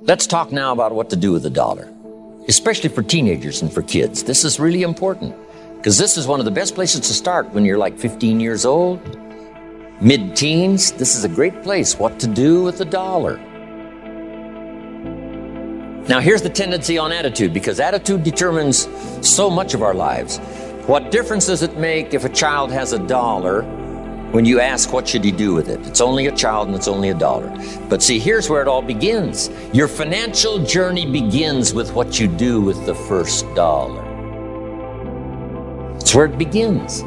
Let's talk now about what to do with the dollar, especially for teenagers and for kids. This is really important because this is one of the best places to start when you're like 15 years old, mid-teens. This is a great place, what to do with the dollar. Now, here's the tendency on attitude, because attitude determines so much of our lives. What difference does it make if a child has a dollar when you ask what should he do with it? It's only a child and it's only a dollar. But see, here's where it all begins. Your financial journey begins with what you do with the first dollar. It's where it begins.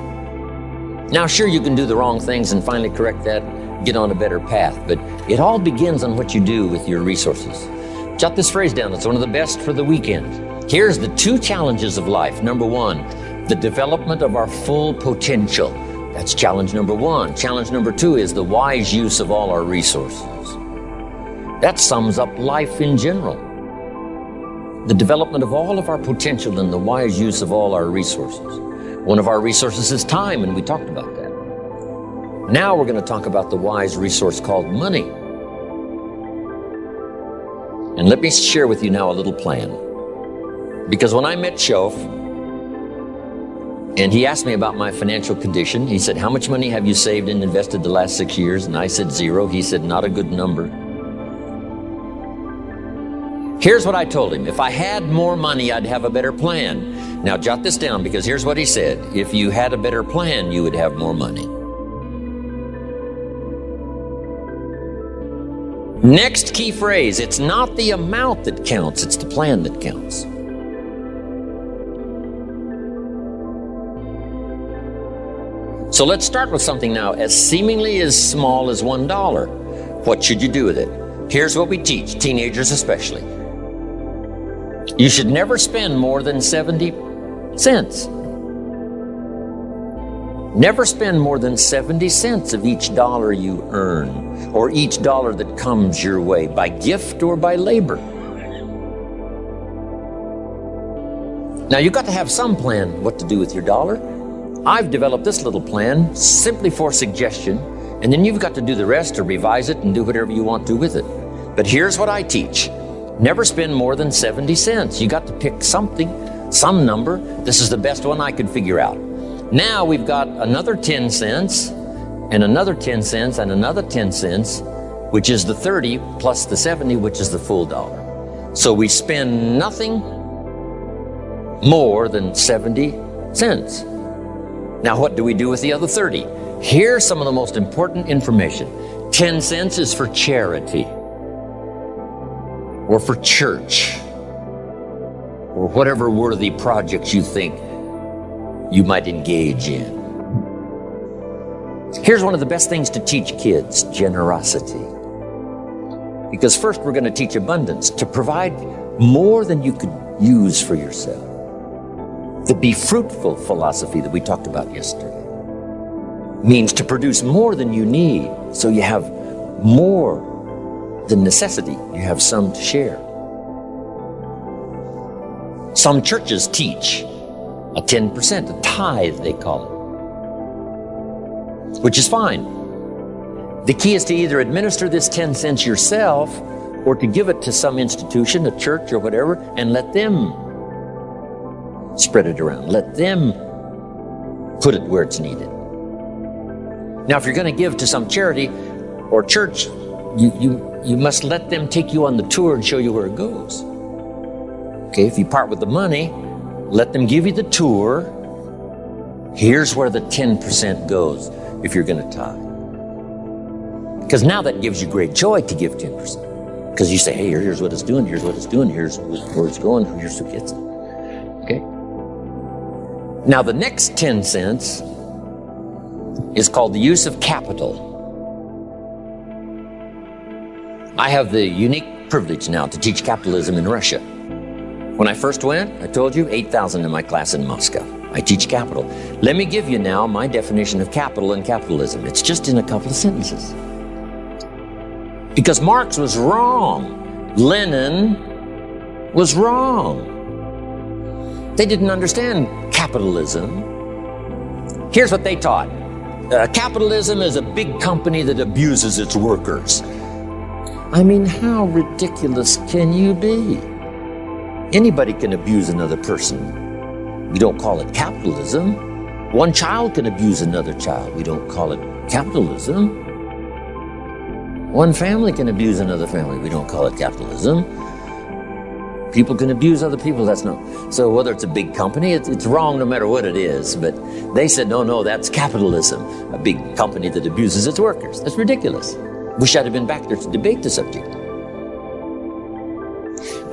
Now, sure, you can do the wrong things and finally correct that, get on a better path, but it all begins on what you do with your resources. Jot this phrase down. It's one of the best for the weekend. Here's the 2 challenges of life. Number 1, the development of our full potential. That's challenge number 1. Challenge number 2 is the wise use of all our resources. That sums up life in general. The development of all of our potential and the wise use of all our resources. One of our resources is time, and we talked about that. Now we're going to talk about the wise resource called money. And let me share with you now a little plan. Because when I met Shof, and he asked me about my financial condition, he said, how much money have you saved and invested the last 6 years? And I said 0. He said, not a good number. Here's what I told him. If I had more money, I'd have a better plan. Now jot this down, because here's what he said. If you had a better plan, you would have more money. Next key phrase, it's not the amount that counts, it's the plan that counts. So let's start with something now as seemingly as small as $1. What should you do with it? Here's what we teach, teenagers especially. You should never spend more than 70 cents. Never spend more than 70 cents of each dollar you earn, or each dollar that comes your way, by gift or by labor. Now, you've got to have some plan what to do with your dollar. I've developed this little plan simply for suggestion, and then you've got to do the rest or revise it and do whatever you want to with it. But here's what I teach. Never spend more than 70 cents. You got to pick something, some number. This is the best one I could figure out. Now we've got another 10 cents, and another 10 cents, and another 10 cents, which is the 30 plus the 70, which is the full dollar. So we spend nothing more than 70 cents. Now what do we do with the other 30? Here's some of the most important information. 10 cents is for charity, or for church, or whatever worthy projects you think you might engage in. Here's one of the best things to teach kids, generosity. Because first we're going to teach abundance, to provide more than you could use for yourself. The be fruitful philosophy that we talked about yesterday means to produce more than you need, so you have more than necessity. You have some to share. Some churches teach a 10%, a tithe they call it, which is fine. The key is to either administer this 10 cents yourself or to give it to some institution, a church or whatever, and let them spread it around. Let them put it where it's needed. Now, if you're going to give to some charity or church, you must let them take you on the tour and show you where it goes. Okay, if you part with the money, let them give you the tour. Here's where the 10% goes if you're going to tithe. Because now that gives you great joy to give 10%. Because you say, hey, here's what it's doing, here's what it's doing, here's where it's going, here's who gets it. Okay? Now the next 10 cents is called the use of capital. I have the unique privilege now to teach capitalism in Russia. When I first went, I told you, 8,000 in my class in Moscow. I teach capital. Let me give you now my definition of capital and capitalism. It's just in a couple of sentences. Because Marx was wrong. Lenin was wrong. They didn't understand capitalism. Here's what they taught. Capitalism is a big company that abuses its workers. I mean, how ridiculous can you be? Anybody can abuse another person. We don't call it capitalism. One child can abuse another child. We don't call it capitalism. One family can abuse another family. We don't call it capitalism. People can abuse other people. That's not. So whether it's a big company, it's wrong no matter what it is. But they said, no, that's capitalism. A big company that abuses its workers. That's ridiculous. Wish I'd have been back there to debate the subject.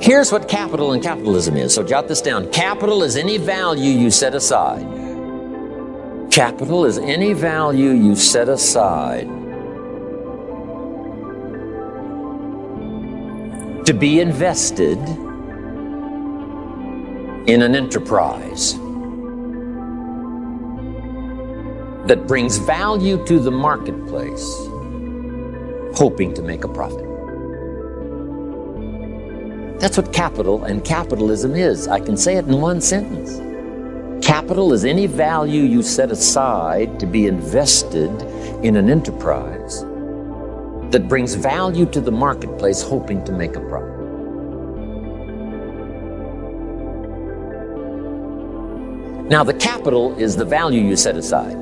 Here's what capital and capitalism is. So jot this down. Capital is any value you set aside. Capital is any value you set aside to be invested in an enterprise that brings value to the marketplace, hoping to make a profit. That's what capital and capitalism is. I can say it in one sentence. Capital is any value you set aside to be invested in an enterprise that brings value to the marketplace, hoping to make a profit. Now, the capital is the value you set aside.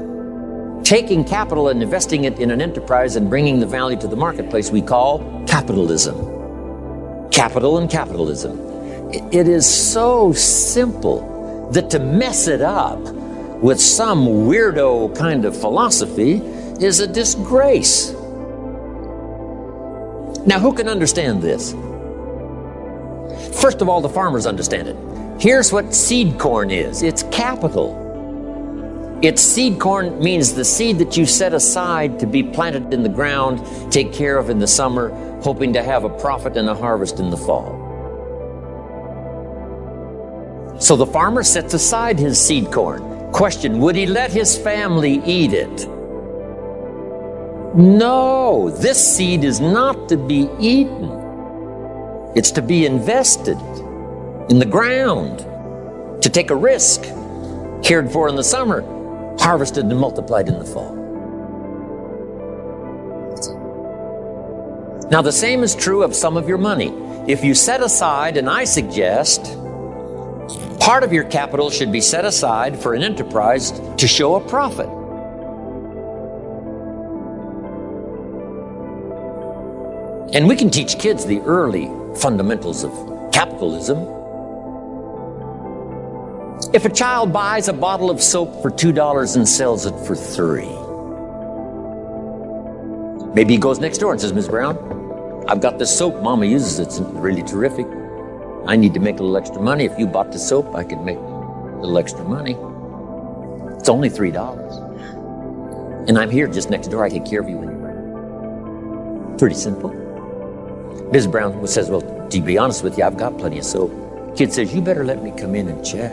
Taking capital and investing it in an enterprise and bringing the value to the marketplace we call capitalism. Capital and capitalism. It is so simple that to mess it up with some weirdo kind of philosophy is a disgrace. Now, who can understand this? First of all, the farmers understand it. Here's what seed corn is. It's capital. It's seed corn means the seed that you set aside to be planted in the ground, take care of in the summer, hoping to have a profit and a harvest in the fall. So the farmer sets aside his seed corn. Question, would he let his family eat it? No, this seed is not to be eaten. It's to be invested in the ground, to take a risk, cared for in the summer, harvested and multiplied in the fall. Now, the same is true of some of your money. If you set aside, and I suggest, part of your capital should be set aside for an enterprise to show a profit. And we can teach kids the early fundamentals of capitalism. If a child buys a bottle of soap for $2 and sells it for $3, maybe he goes next door and says, Ms. Brown, I've got this soap. Mama uses it. It's really terrific. I need to make a little extra money. If you bought the soap, I could make a little extra money. It's only $3. And I'm here just next door. I take care of you when you're ready. Pretty simple. Ms. Brown says, well, to be honest with you, I've got plenty of soap. Kid says, you better let me come in and check.